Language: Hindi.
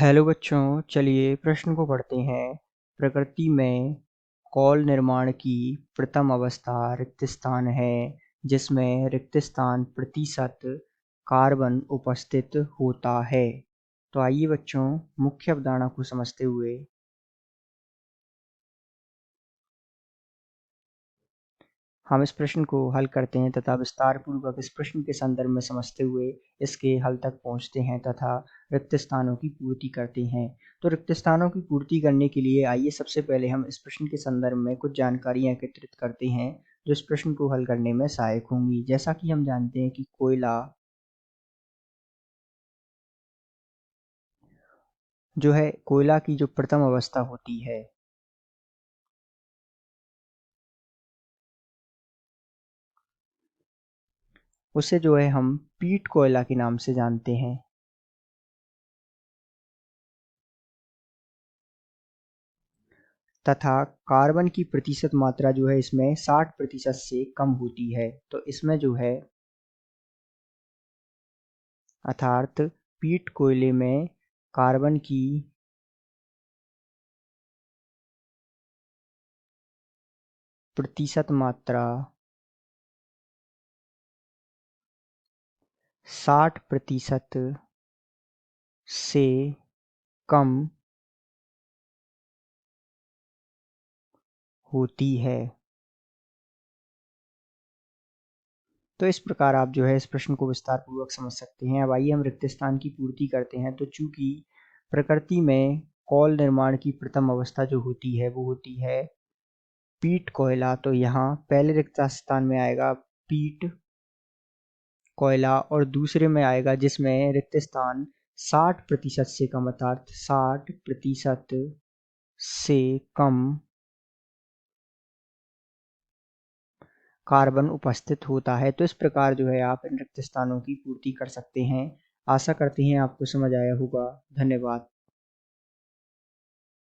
हेलो बच्चों, चलिए प्रश्न को पढ़ते हैं। प्रकृति में कौल निर्माण की प्रथम अवस्था रिक्त स्थान है, जिसमें रिक्त स्थान प्रतिशत कार्बन उपस्थित होता है। तो आइए बच्चों, मुख्य अवधारणा को समझते हुए हम इस प्रश्न को हल करते हैं तथा विस्तार पूर्वक इस प्रश्न के संदर्भ में समझते हुए इसके हल तक पहुंचते हैं तथा रिक्त स्थानों की पूर्ति करते हैं। तो रिक्त स्थानों की पूर्ति करने के लिए आइए सबसे पहले हम इस प्रश्न के संदर्भ में कुछ जानकारियां एकत्रित करते हैं जो इस प्रश्न को हल करने में सहायक होंगी। जैसा कि हम जानते हैं कि कोयला जो है, कोयला की जो प्रथम अवस्था होती है उसे जो है हम पीट कोयला के नाम से जानते हैं। तथा कार्बन की प्रतिशत मात्रा जो है इसमें 60% से कम होती है। तो इसमें जो है अर्थात पीट कोयले में कार्बन की प्रतिशत मात्रा 60% से कम होती है। तो इस प्रकार आप जो है इस प्रश्न को विस्तार पूर्वक समझ सकते हैं। अब आइए हम रिक्त स्थान की पूर्ति करते हैं। तो चूंकि प्रकृति में कौल निर्माण की प्रथम अवस्था जो होती है वो होती है पीट कोयला, तो यहाँ पहले रिक्त स्थान में आएगा पीट कोयला और दूसरे में आएगा जिसमें रिक्त स्थान 60% से कम अर्थात 60% से कम कार्बन उपस्थित होता है। तो इस प्रकार जो है आप इन रिक्त स्थानों की पूर्ति कर सकते हैं। आशा करते हैं आपको समझ आया होगा। धन्यवाद।